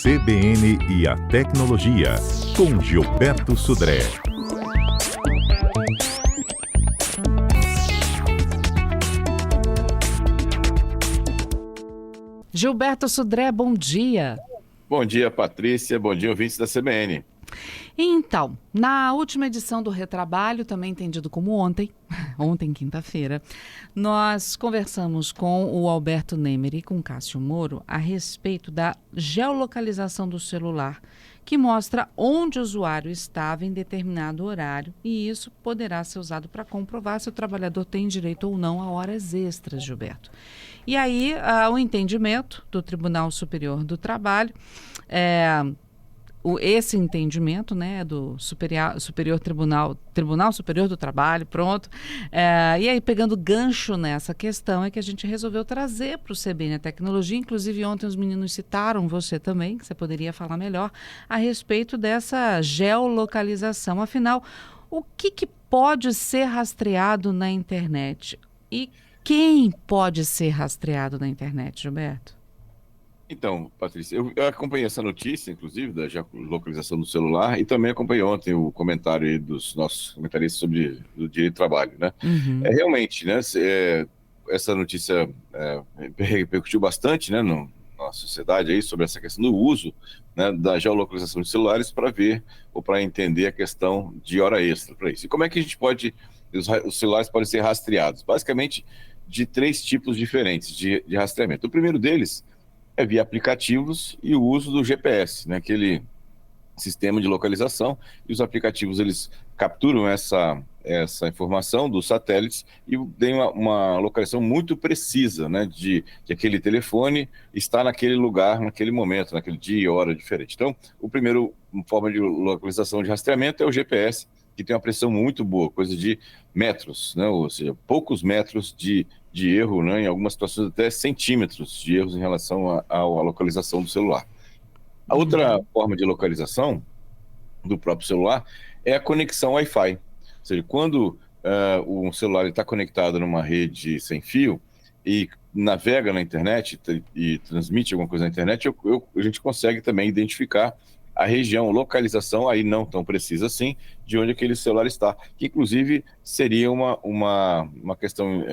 CBN e a Tecnologia, com Gilberto Sudré. Gilberto Sudré, bom dia. Bom dia, Patrícia. Bom dia, ouvintes da CBN. Então, na última edição do Retrabalho, também entendido como ontem, quinta-feira, nós conversamos com o Alberto Nemer e com o Cássio Moro a respeito da geolocalização do celular, que mostra onde o usuário estava em determinado horário, e isso poderá ser usado para comprovar se o trabalhador tem direito ou não a horas extras, Gilberto. E aí, o entendimento do Tribunal Superior do Trabalho esse entendimento, né, do Tribunal Superior do Trabalho, pronto. E aí, pegando gancho nessa questão, é que a gente resolveu trazer para o CBN a Tecnologia. Inclusive, ontem os meninos citaram você também, que você poderia falar melhor, a respeito dessa geolocalização. Afinal, o que pode ser rastreado na internet? E quem pode ser rastreado na internet, Gilberto? Então, Patrícia, eu acompanhei essa notícia, inclusive, da geolocalização do celular, e também acompanhei ontem o comentário aí dos nossos comentaristas sobre o direito do trabalho, né? Realmente, né, essa notícia repercutiu bastante, né, na sociedade aí sobre essa questão do uso, né, da geolocalização de celulares para ver ou para entender a questão de hora extra para isso. E como é que a gente os celulares podem ser rastreados? Basicamente, de 3 tipos diferentes de rastreamento. O primeiro deles é via aplicativos e o uso do GPS, né, aquele sistema de localização, e os aplicativos eles capturam essa informação dos satélites e têm uma localização muito precisa, né, de que aquele telefone está naquele lugar, naquele momento, naquele dia e hora diferente. Então, o primeiro forma de localização de rastreamento é o GPS, que tem uma precisão muito boa, coisa de metros, né, ou seja, poucos metros de erro, né, em algumas situações até centímetros de erros em relação à localização do celular. A outra forma de localização do próprio celular é a conexão Wi-Fi. Ou seja, quando um celular está conectado numa rede sem fio e navega na internet e transmite alguma coisa na internet, a gente consegue também identificar a região, localização, aí não tão precisa assim, de onde aquele celular está, que inclusive seria uma questão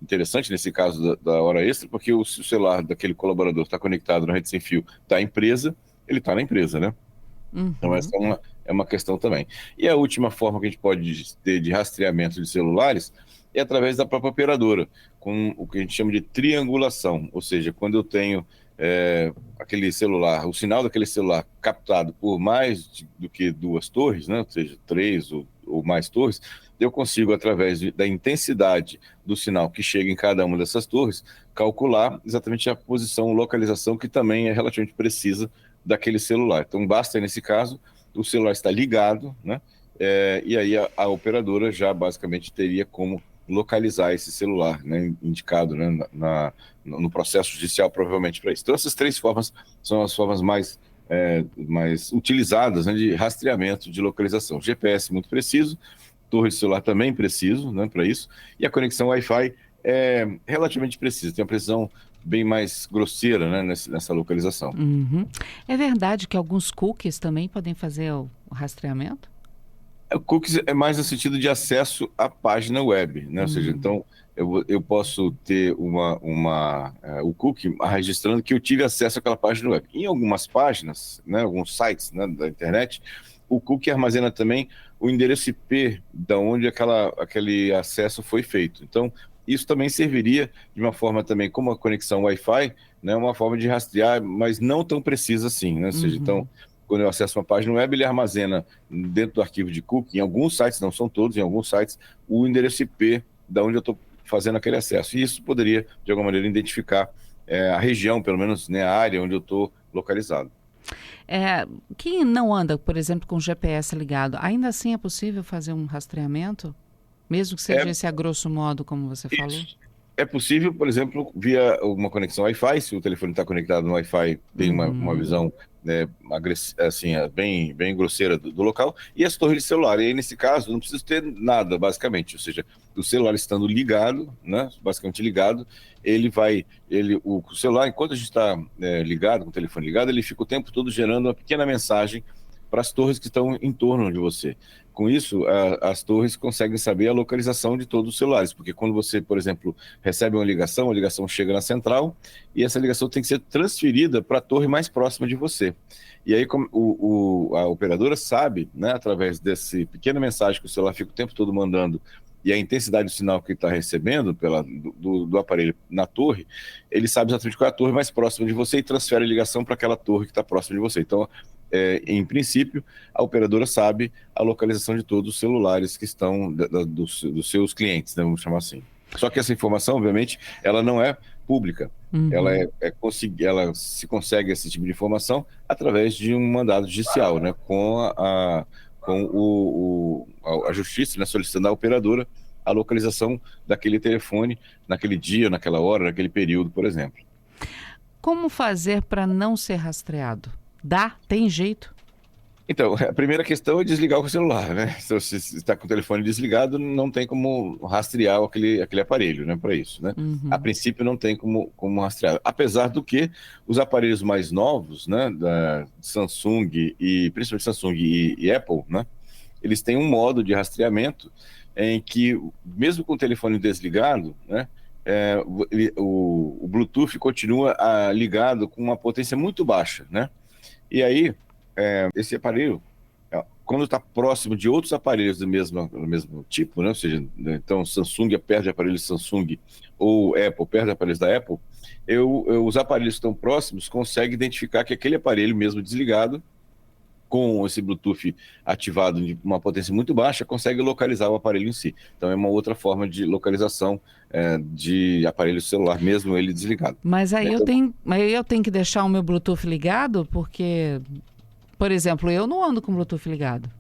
interessante nesse caso da hora extra, porque se o celular daquele colaborador está conectado na rede sem fio da empresa, ele está na empresa, né? Então essa é uma questão também. E a última forma que a gente pode ter de rastreamento de celulares é através da própria operadora, com o que a gente chama de triangulação, ou seja, quando eu tenho aquele celular, o sinal daquele celular captado por mais do que 2 torres, né? Ou seja, 3 ou mais torres, eu consigo, através da intensidade do sinal que chega em cada uma dessas torres, calcular exatamente a posição, localização, que também é relativamente precisa daquele celular. Então, basta, nesse caso, o celular estar ligado, né? E aí a operadora já basicamente teria como localizar esse celular, né, indicado, né, no processo judicial, provavelmente, para isso. Então, essas 3 formas são as formas mais utilizadas, né, de rastreamento de localização. GPS muito preciso, torre de celular também preciso, né, para isso, e a conexão Wi-Fi é relativamente precisa, tem uma precisão bem mais grosseira, né, nessa localização. É verdade que alguns cookies também podem fazer o rastreamento? O cookies é mais no sentido de acesso à página web, né? Ou seja, então eu posso ter o cookie registrando que eu tive acesso àquela página web. Em algumas páginas, né, alguns sites, né, da internet, o cookie armazena também o endereço IP da onde aquele acesso foi feito. Então, isso também serviria de uma forma também, como a conexão Wi-Fi, né, uma forma de rastrear, mas não tão precisa assim, né? Ou seja, então, quando eu acesso uma página web, ele armazena dentro do arquivo de cookie, em alguns sites, não são todos, em alguns sites, o endereço IP da onde eu estou fazendo aquele acesso. E isso poderia, de alguma maneira, identificar a região, pelo menos, né, a área onde eu estou localizado. Quem não anda, por exemplo, com o GPS ligado, ainda assim é possível fazer um rastreamento? Mesmo que seja esse a grosso modo, como você falou? É possível, por exemplo, via uma conexão Wi-Fi, se o telefone está conectado no Wi-Fi, tem uma visão assim, bem grosseira do local, e as torres de celular. E aí, nesse caso, não precisa ter nada, basicamente. Ou seja, o celular estando ligado, né, basicamente ligado, o celular, enquanto a gente está ligado, com o telefone ligado, ele fica o tempo todo gerando uma pequena mensagem para as torres que estão em torno de você. Com isso, as torres conseguem saber a localização de todos os celulares, porque quando você, por exemplo, recebe uma ligação, a ligação chega na central e essa ligação tem que ser transferida para a torre mais próxima de você. E aí a operadora sabe, né, através dessa pequena mensagem que o celular fica o tempo todo mandando e a intensidade do sinal que ele está recebendo do aparelho na torre, ele sabe exatamente qual é a torre mais próxima de você e transfere a ligação para aquela torre que está próxima de você. Então, em princípio, a operadora sabe a localização de todos os celulares que estão dos seus clientes, né, vamos chamar assim. Só que essa informação, obviamente, ela não é pública. Uhum. Ela se consegue esse tipo de informação através de um mandado judicial, né, com a justiça, né, solicitando à operadora a localização daquele telefone naquele dia, naquela hora, naquele período, por exemplo. Como fazer para não ser rastreado? Tem jeito? Então, a primeira questão é desligar o celular, né? Se você está com o telefone desligado, não tem como rastrear aquele aparelho, né? Para isso, né? Uhum. A princípio, não tem como rastrear. Apesar do que os aparelhos mais novos, né? Da Samsung e principalmente Samsung e Apple, né? Eles têm um modo de rastreamento em que, mesmo com o telefone desligado, né? O Bluetooth continua ligado com uma potência muito baixa, né? E aí, esse aparelho, quando está próximo de outros aparelhos do mesmo tipo, né? Ou seja, então Samsung perde aparelhos Samsung ou Apple perde aparelhos da Apple, os aparelhos que estão próximos conseguem identificar que aquele aparelho mesmo desligado, com esse Bluetooth ativado de uma potência muito baixa, consegue localizar o aparelho em si. Então é uma outra forma de localização de aparelho celular, mesmo ele desligado. Mas aí eu tenho que deixar o meu Bluetooth ligado, porque, por exemplo, eu não ando com o Bluetooth ligado.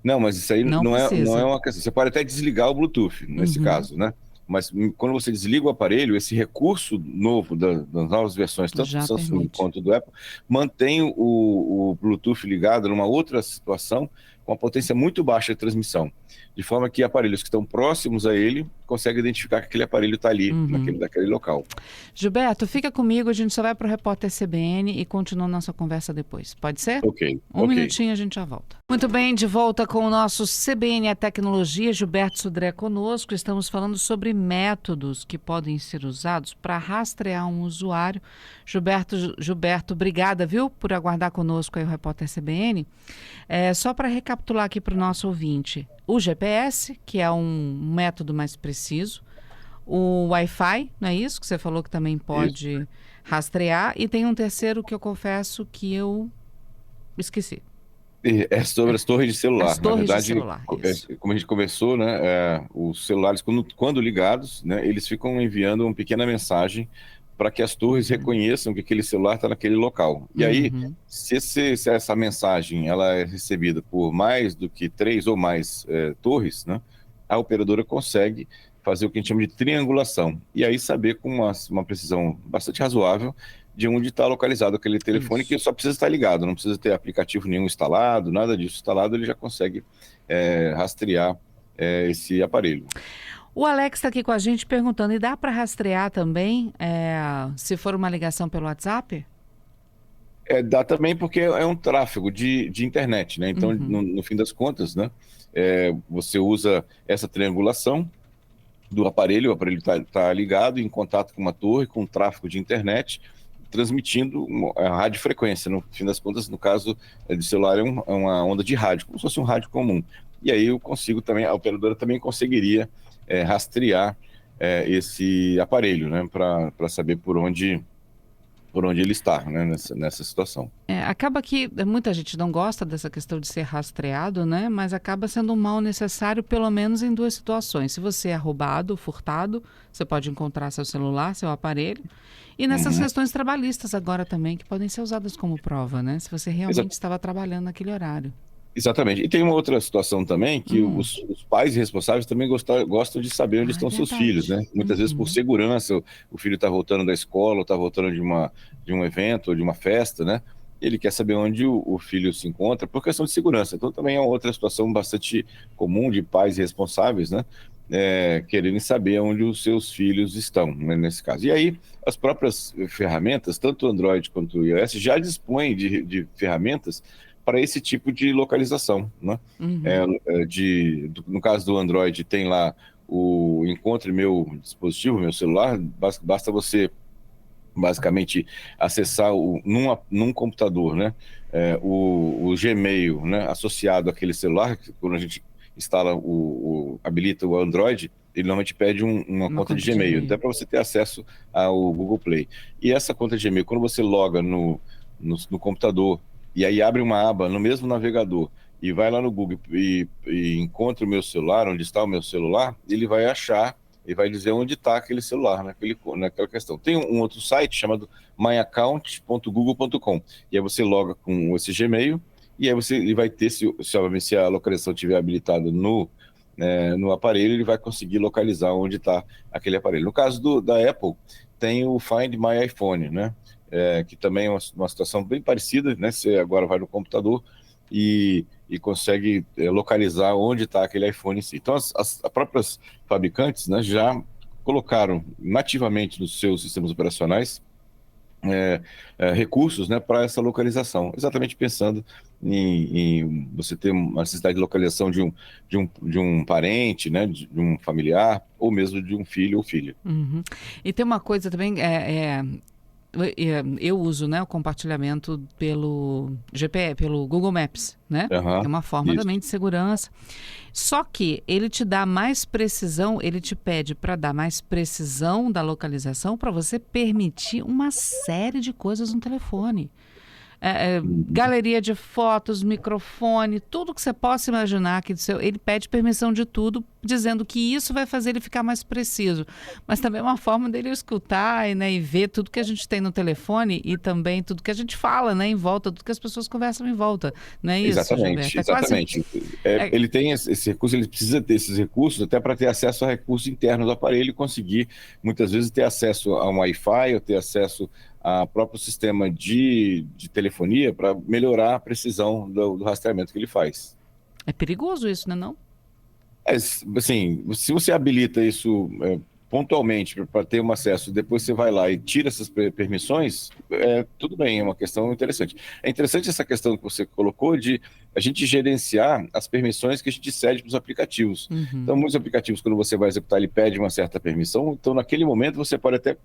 Não, mas isso aí não é uma questão. Você pode até desligar o Bluetooth, nesse caso, né? Mas quando você desliga o aparelho, esse recurso novo das novas versões, tanto do Samsung quanto do Apple, mantém o Bluetooth ligado numa outra situação com uma potência muito baixa de transmissão. De forma que aparelhos que estão próximos a ele conseguem identificar que aquele aparelho está ali, naquele local. Gilberto, fica comigo, a gente só vai para o repórter CBN e continua nossa conversa depois. Pode ser? Ok. Um minutinho, a gente já volta. Muito bem, de volta com o nosso CBN A Tecnologia, Gilberto Sudré conosco. Estamos falando sobre métodos que podem ser usados para rastrear um usuário. Gilberto, obrigada, viu, por aguardar conosco aí o repórter CBN. Só para recapitular aqui para o nosso ouvinte, o GPS, que é um método mais preciso, o Wi-Fi, não é isso? Que você falou que também pode rastrear, e tem um terceiro que eu confesso que eu esqueci. É sobre as torres de celular. As torres de celular, como a gente conversou, né, os celulares, quando ligados, né, eles ficam enviando uma pequena mensagem para que as torres reconheçam que aquele celular está naquele local. E aí, se essa mensagem ela é recebida por mais do que 3 ou mais torres, né, a operadora consegue fazer o que a gente chama de triangulação. E aí saber com uma precisão bastante razoável de onde está localizado aquele telefone, que só precisa estar ligado, não precisa ter aplicativo nenhum instalado, nada disso instalado, ele já consegue rastrear esse aparelho. O Alex está aqui com a gente perguntando, e dá para rastrear também se for uma ligação pelo WhatsApp? Dá também, porque é um tráfego de internet, né? Então, no fim das contas, né, você usa essa triangulação do aparelho, o aparelho está ligado em contato com uma torre, com um tráfego de internet, transmitindo a radiofrequência. No fim das contas, no caso de celular, é uma onda de rádio, como se fosse um rádio comum. E aí a operadora também conseguiria rastrear esse aparelho, né, para saber por onde ele está, né, nessa situação. Acaba que muita gente não gosta dessa questão de ser rastreado, né, mas acaba sendo um mal necessário, pelo menos em 2 situações. Se você é roubado, furtado, você pode encontrar seu celular, seu aparelho. E nessas questões trabalhistas agora também, que podem ser usadas como prova, né, se você realmente estava trabalhando naquele horário. Exatamente. E tem uma outra situação também, que os pais responsáveis também gostam de saber onde estão seus filhos, né? Muitas vezes por segurança, o filho está voltando da escola, ou está voltando de um evento, ou de uma festa, né? ele quer saber onde o filho se encontra por questão de segurança. Então também é outra situação bastante comum de pais responsáveis, né? Quererem saber onde os seus filhos estão, né, nesse caso. E aí, as próprias ferramentas, tanto o Android quanto o iOS, já dispõem de ferramentas para esse tipo de localização, né? Uhum. No caso do Android, tem lá o Encontre Meu Dispositivo, meu celular, basta você basicamente acessar num computador, né? O Gmail, né? Associado àquele celular, quando a gente instala habilita o Android, ele normalmente pede uma conta de Gmail, até para você ter acesso ao Google Play. E essa conta de Gmail, quando você loga no computador e aí abre uma aba no mesmo navegador e vai lá no Google e encontra o meu celular, onde está o meu celular, ele vai achar e vai dizer onde está aquele celular, naquela questão. Tem um outro site chamado myaccount.google.com, e aí você loga com esse Gmail, e aí ele vai ter, se a localização estiver habilitada no aparelho, ele vai conseguir localizar onde está aquele aparelho. No caso da Apple, tem o Find My iPhone, né? Que também é uma situação bem parecida, né? Você agora vai no computador e consegue localizar onde está aquele iPhone em si. Então, as próprias fabricantes, né, já colocaram nativamente nos seus sistemas operacionais recursos, né, para essa localização, exatamente pensando em você ter uma necessidade de localização de um parente, né, de um familiar, ou mesmo de um filho ou filha. Uhum. E tem uma coisa também, eu uso, né, o compartilhamento pelo GPS, pelo Google Maps, né? Uhum, é uma forma também de segurança. Só que ele te dá mais precisão, ele te pede para dar mais precisão da localização para você permitir uma série de coisas no telefone. Galeria de fotos, microfone, tudo que você possa imaginar que ele pede permissão de tudo, dizendo que isso vai fazer ele ficar mais preciso. Mas também é uma forma dele escutar, né, e ver tudo que a gente tem no telefone e também tudo que a gente fala, né, em volta, tudo que as pessoas conversam em volta. Não é isso, Exatamente, Gilberto? exatamente. Ele tem esse recurso, ele precisa ter esses recursos até para ter acesso a recursos internos do aparelho e conseguir, muitas vezes, ter acesso a um Wi-Fi ou ter acesso a próprio sistema de telefonia para melhorar a precisão do rastreamento que ele faz. É perigoso isso, né, não? Assim, se você habilita isso pontualmente para ter um acesso, depois você vai lá e tira essas permissões, tudo bem, é uma questão interessante. É interessante essa questão que você colocou de a gente gerenciar as permissões que a gente cede para os aplicativos. Uhum. Então, muitos aplicativos, quando você vai executar, ele pede uma certa permissão, então naquele momento você pode até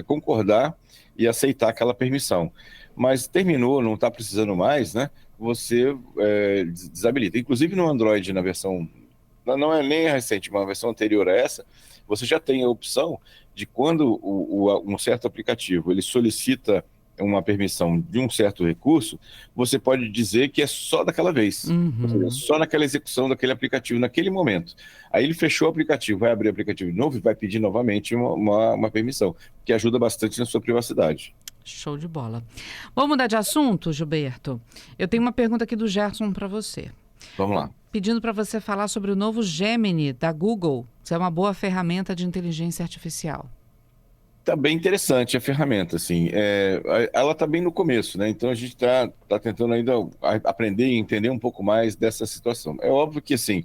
concordar e aceitar aquela permissão. Mas terminou, não está precisando mais, né? Você desabilita. Inclusive no Android, na versão, não é nem recente, uma versão anterior a essa, você já tem a opção de quando um certo aplicativo ele solicita uma permissão de um certo recurso, você pode dizer que é só daquela vez, ou seja, só naquela execução daquele aplicativo, naquele momento. Aí ele fechou o aplicativo, vai abrir o aplicativo de novo e vai pedir novamente uma permissão, que ajuda bastante na sua privacidade. Show de bola. Vamos mudar de assunto, Gilberto? Eu tenho uma pergunta aqui do Gerson para você. Vamos lá. Pedindo para você falar sobre o novo Gemini da Google, se é uma boa ferramenta de inteligência artificial. Está bem interessante a ferramenta, assim. Ela está bem no começo, né? Então a gente está tentando ainda aprender e entender um pouco mais dessa situação. É óbvio que, assim,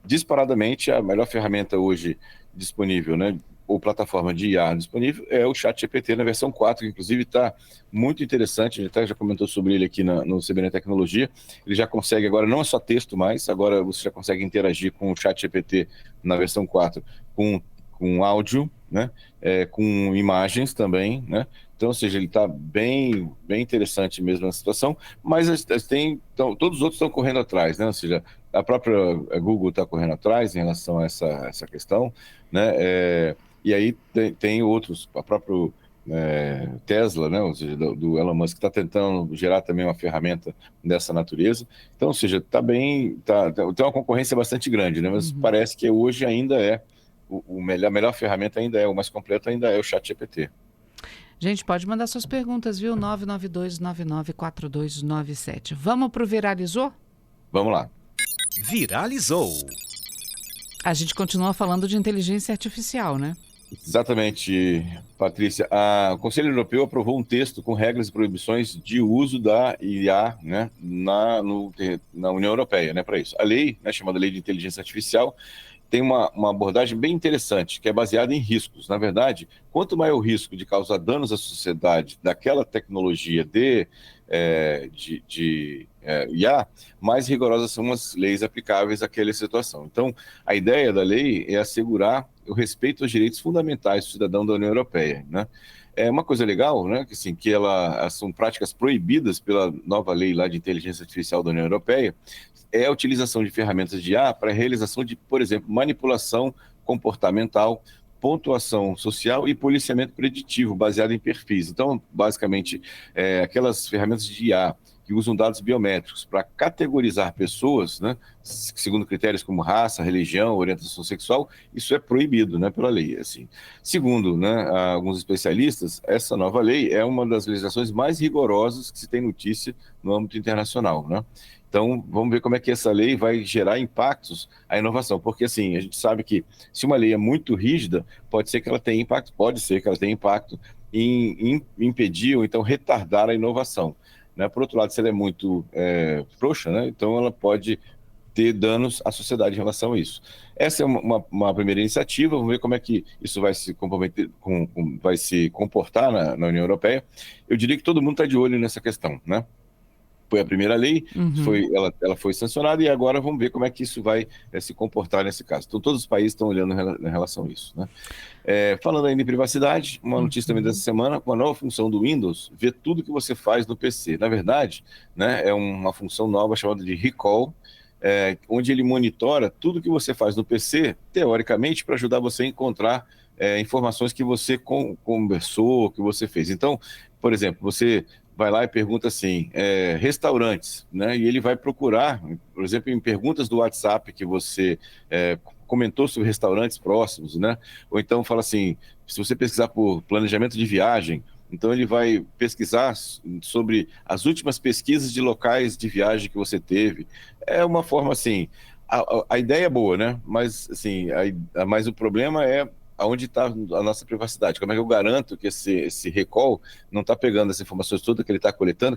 disparadamente, a melhor ferramenta hoje disponível, né? Ou plataforma de IA disponível é o ChatGPT na versão 4, que inclusive está muito interessante, a gente até já comentou sobre ele aqui no CBN Tecnologia. Ele já consegue, agora não é só texto mais, agora você já consegue interagir com o ChatGPT na versão 4 com áudio, né? Com imagens também, né? Então, ou seja, ele está bem interessante mesmo na situação, mas todos os outros estão correndo atrás, né? Ou seja, a própria Google está correndo atrás em relação a essa questão, né? E aí tem outros, a própria Tesla, né? Ou seja, do Elon Musk, está tentando gerar também uma ferramenta dessa natureza. Então, ou seja, tem uma concorrência bastante grande, né? Mas parece que hoje ainda a melhor ferramenta o mais completo ainda é o ChatGPT. Gente, pode mandar suas perguntas, viu? 992994297. Vamos pro Viralizou? Vamos lá. Viralizou. A gente continua falando de inteligência artificial, né? Exatamente, Patrícia. O Conselho Europeu aprovou um texto com regras e proibições de uso da IA, né, na União Europeia, né, para isso. A lei, né, chamada Lei de Inteligência Artificial, tem uma abordagem bem interessante, que é baseada em riscos. Na verdade, quanto maior o risco de causar danos à sociedade daquela tecnologia de IA, mais rigorosas são as leis aplicáveis àquela situação. Então, a ideia da lei é assegurar o respeito aos direitos fundamentais do cidadão da União Europeia, né? É uma coisa legal, né, que, assim, que elas são práticas proibidas pela nova lei lá de inteligência artificial da União Europeia, é a utilização de ferramentas de IA para a realização de, por exemplo, manipulação comportamental, pontuação social e policiamento preditivo baseado em perfis. Então, basicamente, aquelas ferramentas de IA que usam dados biométricos para categorizar pessoas, né, segundo critérios como raça, religião, orientação sexual, isso é proibido, né, pela lei. Assim. Segundo, né, alguns especialistas, essa nova lei é uma das legislações mais rigorosas que se tem notícia no âmbito internacional, né? Então, vamos ver como é que essa lei vai gerar impactos à inovação, porque assim, a gente sabe que se uma lei é muito rígida, pode ser que ela tenha impacto em impedir ou então retardar a inovação, né? Por outro lado, se ela é muito frouxa, né? Então ela pode ter danos à sociedade em relação a isso. Essa é uma primeira iniciativa, vamos ver como é que isso vai se vai se comportar na União Europeia. Eu diria que todo mundo está de olho nessa questão, né? Foi a primeira lei, ela foi sancionada e agora vamos ver como é que isso vai se comportar nesse caso. Então, todos os países estão olhando em relação a isso, né? Falando ainda em privacidade, uma notícia também dessa semana, uma nova função do Windows, vê tudo que você faz no PC. Na verdade, né, é uma função nova chamada de Recall, onde ele monitora tudo que você faz no PC, teoricamente, para ajudar você a encontrar informações que você conversou, que você fez. Então, por exemplo, você vai lá e pergunta assim, restaurantes, né? E ele vai procurar, por exemplo, em perguntas do WhatsApp que você comentou sobre restaurantes próximos, né? Ou então fala assim, se você pesquisar por planejamento de viagem, então ele vai pesquisar sobre as últimas pesquisas de locais de viagem que você teve. É uma forma assim, a ideia é boa, né? Mas assim, mas o problema é aonde está a nossa privacidade. Como é que eu garanto que esse recall não está pegando as informações todas que ele está coletando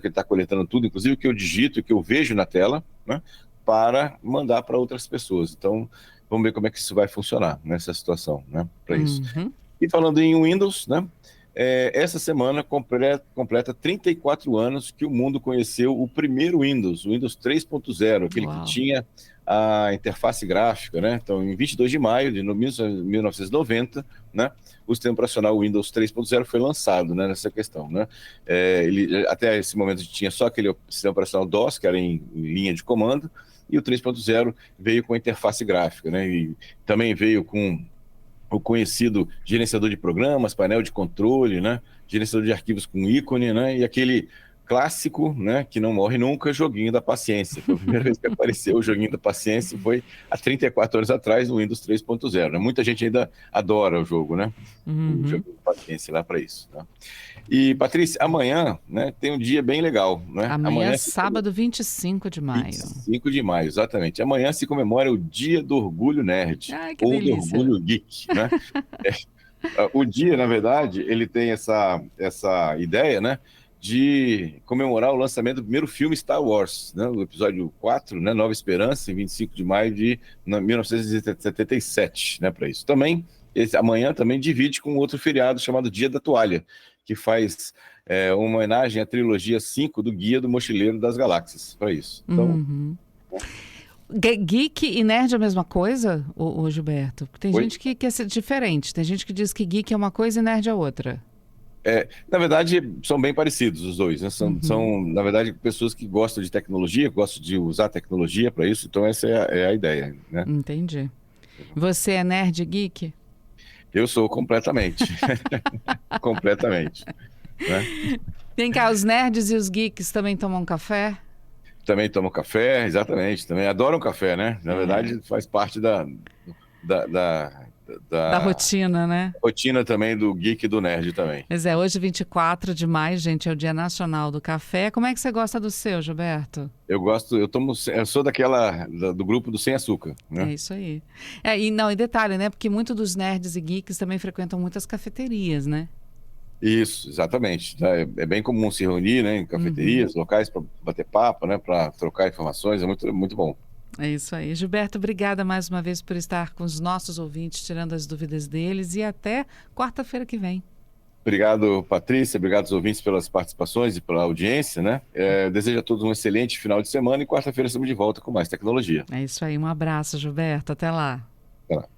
tudo, inclusive o que eu digito, o que eu vejo na tela, né, para mandar para outras pessoas. Então, vamos ver como é que isso vai funcionar nessa situação, né, para isso. E falando em Windows, né, essa semana completa 34 anos que o mundo conheceu o primeiro Windows, o Windows 3.0, aquele que tinha a interface gráfica, né? Então, em 22 de maio de 1990, né, o sistema operacional Windows 3.0 foi lançado, né, nessa questão, né? Ele, até esse momento tinha só aquele sistema operacional DOS, que era em linha de comando, e o 3.0 veio com a interface gráfica, né? E também veio com o conhecido gerenciador de programas, painel de controle, né? Gerenciador de arquivos com ícone, né? E aquele clássico, né, que não morre nunca, joguinho da paciência. Foi a primeira vez que apareceu o joguinho da paciência, foi há 34 anos atrás, no Windows 3.0. Né? Muita gente ainda adora o jogo, né? O joguinho da paciência lá para isso. Tá? E, Patrícia, amanhã, né, tem um dia bem legal. Né? Amanhã é sábado, 25 de maio. 25 de maio, exatamente. Amanhã se comemora o Dia do Orgulho Nerd. Ai, que ou delícia. do Orgulho Geek, né? O dia, na verdade, ele tem essa ideia, né, de comemorar o lançamento do primeiro filme Star Wars, né, o episódio 4, né, Nova Esperança, em 25 de maio de 1977, né, para isso. Também, amanhã também divide com outro feriado chamado Dia da Toalha, que faz uma homenagem à trilogia 5 do Guia do Mochileiro das Galáxias, para isso. Então, Geek e nerd é a mesma coisa, ô Gilberto? Tem gente que quer ser diferente, tem gente que diz que geek é uma coisa e nerd é outra. Na verdade, são bem parecidos os dois, né? São, na verdade, pessoas que gostam de tecnologia, gostam de usar tecnologia para isso, então essa é a ideia, né? Entendi. Você é nerd geek? Eu sou completamente. Completamente. Né? Vem cá, os nerds e os geeks também tomam café? Também tomam café, exatamente. Também adoram café, né? Na verdade, faz parte Da rotina, né? rotina também do geek e do nerd também. Pois é, hoje 24 de maio, gente, é o Dia Nacional do Café. Como é que você gosta do seu, Gilberto? Eu sou do grupo do sem açúcar, É né? isso aí. E detalhe, né? Porque muitos dos nerds e geeks também frequentam muitas cafeterias, né? Isso, exatamente. Tá? É bem comum se reunir, né, em cafeterias, locais para bater papo, né, para trocar informações, é muito, muito bom. É isso aí. Gilberto, obrigada mais uma vez por estar com os nossos ouvintes, tirando as dúvidas deles, e até quarta-feira que vem. Obrigado, Patrícia, obrigado aos ouvintes pelas participações e pela audiência, né? Desejo a todos um excelente final de semana e quarta-feira estamos de volta com mais tecnologia. É isso aí. Um abraço, Gilberto. Até lá. Até lá.